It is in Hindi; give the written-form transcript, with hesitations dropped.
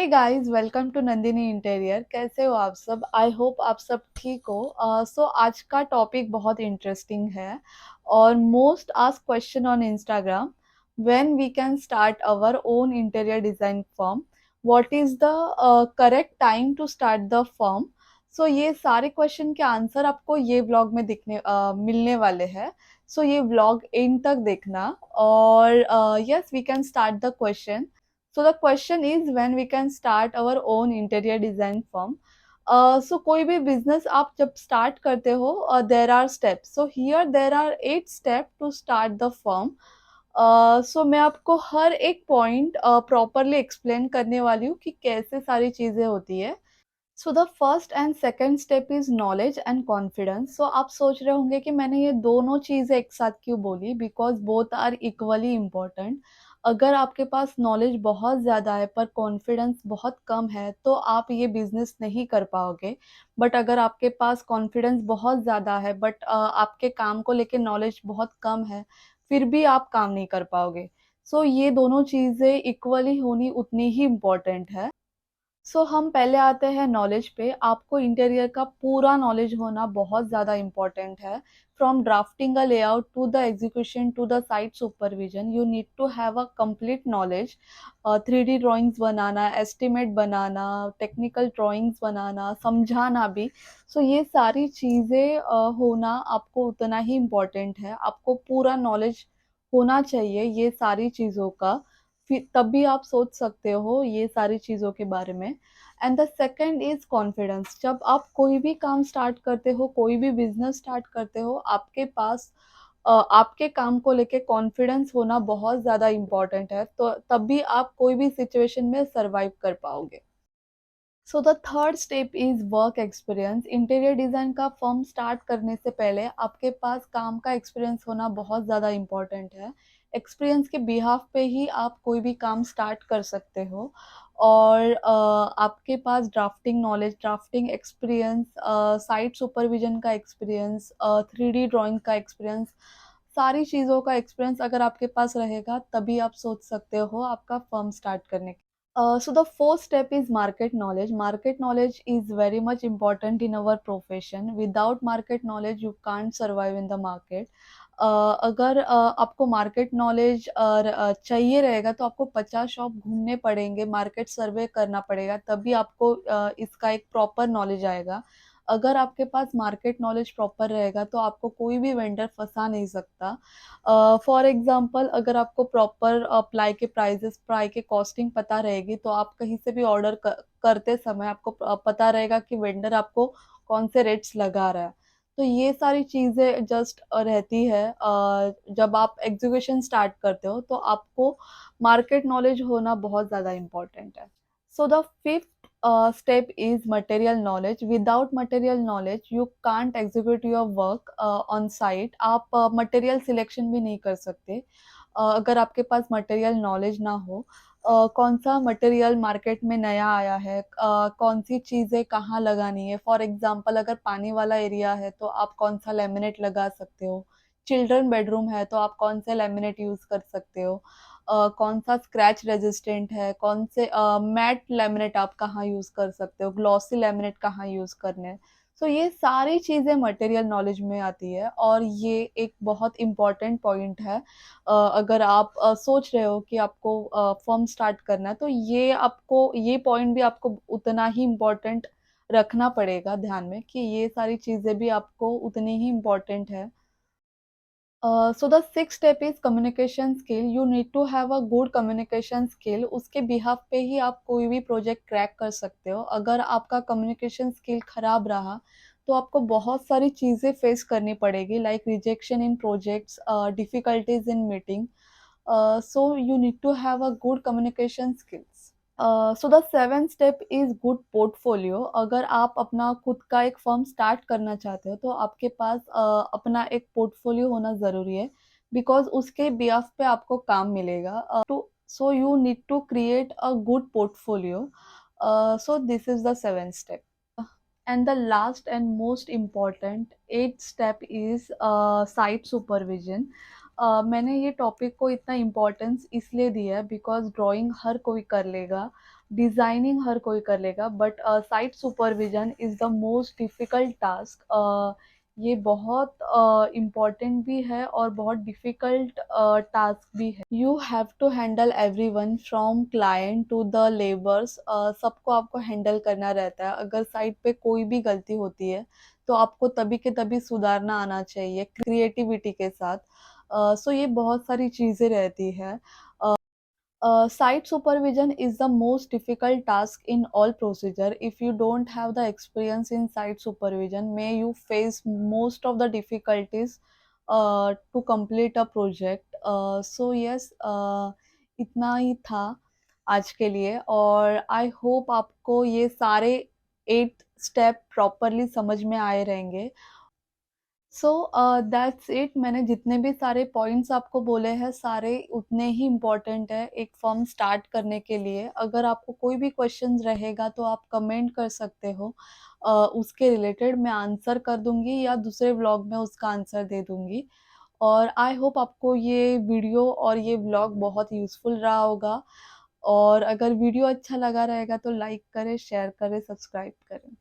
Hey guys, welcome to Nandini interior. कैसे हो आप सब? आई होप आप सब ठीक हो। सो आज का टॉपिक बहुत इंटरेस्टिंग है और most ask question on Instagram, when we can start our own interior design firm, what is the correct time to start the firm. So ये सारे क्वेश्चन के आंसर आपको ये व्लॉग में मिलने वाले हैं। सो ये व्लॉग एंड तक देखना और yes, we can start the question. So the question is when we can start our own interior design firm. So कोई भी business आप जब start करते हो, there are steps. So here there are 8 steps to start the firm. So मैं आपको हर एक point properly explain करने वाली हूँ कि कैसे सारी चीजें होती है। So the first and second step is knowledge and confidence. So आप सोच रहे होंगे कि मैंने ये दोनों चीजें एक साथ क्यों बोली, because both are equally important. अगर आपके पास नॉलेज बहुत ज़्यादा है पर कॉन्फिडेंस बहुत कम है तो आप ये बिजनेस नहीं कर पाओगे। बट अगर आपके पास कॉन्फिडेंस बहुत ज़्यादा है बट आपके काम को लेके नॉलेज बहुत कम है, फिर भी आप काम नहीं कर पाओगे। सो ये दोनों चीज़ें इक्वली होनी उतनी ही इम्पोर्टेंट है। हम पहले आते हैं नॉलेज पे। आपको इंटीरियर का पूरा नॉलेज होना बहुत ज़्यादा इम्पोर्टेंट है। From drafting a layout to the execution to the site supervision, you need to have a complete knowledge. 3D drawings बनाना, एस्टिमेट बनाना, टेक्निकल ड्राइंग्स बनाना, समझाना भी। ये सारी चीज़ें होना आपको उतना ही इम्पोर्टेंट है। आपको पूरा नॉलेज होना चाहिए ये सारी चीज़ों का, फिर तभी आप सोच सकते हो ये सारी चीज़ों के बारे में। And the second is confidence. जब आप कोई भी काम स्टार्ट करते हो, कोई भी बिजनेस स्टार्ट करते हो, आपके पास आपके काम को लेके कॉन्फिडेंस होना बहुत ज़्यादा इम्पोर्टेंट है, तो तभी आप कोई भी सिचुएशन में सरवाइव कर पाओगे। So the third step is work experience. Interior design का फर्म स्टार्ट करने से पहले आपके पास काम का एक्सपीरियंस होना बहुत ज़्यादा इम्पोर्टेंट है। एक्सपीरियंस के बिहाफ पे ही आप कोई भी काम स्टार्ट कर सकते हो। और आपके पास drafting knowledge, drafting experience, site supervision का एक्सपीरियंस, 3D ड्राइंग का एक्सपीरियंस, सारी चीज़ों का एक्सपीरियंस अगर आपके पास रहेगा तभी आप सोच सकते हो आपका फर्म स्टार्ट करने की। So the fourth step is market knowledge. Market knowledge is very much important in our profession. Without market knowledge, you can't survive in the market. अगर आपको मार्केट नॉलेज चाहिए रहेगा तो आपको 50 शॉप घूमने पड़ेंगे, मार्केट सर्वे करना पड़ेगा, तभी आपको इसका एक प्रॉपर नॉलेज आएगा। अगर आपके पास मार्केट नॉलेज प्रॉपर रहेगा तो आपको कोई भी वेंडर फंसा नहीं सकता। फॉर एग्जांपल, अगर आपको प्रॉपर प्लाई के प्राइजेस, प्लाई के कॉस्टिंग पता रहेगी तो आप कहीं से भी ऑर्डर करते समय आपको पता रहेगा कि वेंडर आपको कौन से रेट्स लगा रहा है। तो ये सारी चीज़ें जस्ट रहती है जब आप एग्जीक्यूशन स्टार्ट करते हो, तो आपको मार्केट नॉलेज होना बहुत ज़्यादा इम्पोर्टेंट है। So the fifth step is material knowledge. Without material knowledge you can't execute your work on site. आप material selection भी नहीं कर सकते अगर आपके पास material knowledge ना हो। कौन सा मटेरियल मार्केट में नया आया है, कौन सी चीज़ें कहाँ लगानी है। फॉर एग्जांपल, अगर पानी वाला एरिया है तो आप कौन सा लेमिनेट लगा सकते हो, चिल्ड्रन बेडरूम है तो आप कौन से लेमिनेट यूज़ कर सकते हो, कौन सा स्क्रैच रेजिस्टेंट है, कौन से मैट लेमिनेट आप कहाँ यूज़ कर सकते हो, ग्लॉसी लेमिनेट कहाँ यूज़ करने हैं। ये सारी चीज़ें मटेरियल नॉलेज में आती है और ये एक बहुत इम्पॉर्टेंट पॉइंट है। अगर आप सोच रहे हो कि आपको फर्म स्टार्ट करना है तो ये पॉइंट भी आपको उतना ही इम्पोर्टेंट रखना पड़ेगा ध्यान में, कि ये सारी चीज़ें भी आपको उतनी ही इम्पोर्टेंट है। So the six step is communication skill. You need to have a good communication skill. उसके बिहाफ पे ही आप कोई भी प्रोजेक्ट क्रैक कर सकते हो। अगर आपका कम्युनिकेशन स्किल खराब रहा तो आपको बहुत सारी चीज़ें फेस करनी पड़ेगी, like rejection in projects, difficulties in meeting. So you need to have a good communication skills. So the seventh step is good portfolio. अगर आप अपना खुद का एक फर्म स्टार्ट करना चाहते हो तो आपके पास अपना एक पोर्टफोलियो होना ज़रूरी है, बिकॉज उसके बिहाफ पे आपको काम मिलेगा। So you need to create a good portfolio. So this is the seventh step. And the last and most important eight step is site supervision. मैंने ये टॉपिक को इतना इम्पोर्टेंस इसलिए दिया है बिकॉज ड्राइंग हर कोई कर लेगा, डिज़ाइनिंग हर कोई कर लेगा, but site supervision is the most difficult task. ये बहुत इम्पोर्टेंट भी है और बहुत डिफ़िकल्ट टास्क भी है। You have to handle everyone from client to the labours. सबको आपको हैंडल करना रहता है। अगर साइट पे कोई भी गलती होती है, तो आपको तभी के तभी सुधारना आना चाहिए क्रिएटिविटी के साथ। सो ये बहुत सारी चीज़ें रहती है। Site supervision is the most difficult task in all procedure. If you don't have the experience in site supervision, may you face most of the difficulties to complete a project. So yes, इतना ही था आज के लिए, और आई होप आपको ये सारे 8 स्टेप प्रॉपरली समझ में आए रहेंगे। So that's it. मैंने जितने भी सारे पॉइंट्स आपको बोले हैं, सारे उतने ही इम्पोर्टेंट है एक फॉर्म स्टार्ट करने के लिए। अगर आपको कोई भी क्वेश्चंस रहेगा तो आप कमेंट कर सकते हो। उसके रिलेटेड मैं आंसर कर दूंगी या दूसरे व्लॉग में उसका आंसर दे दूंगी। और आई होप आपको ये वीडियो और ये व्लॉग बहुत यूज़फुल रहा होगा। और अगर वीडियो अच्छा लगा रहेगा तो लाइक करें, शेयर करें, सब्सक्राइब करें।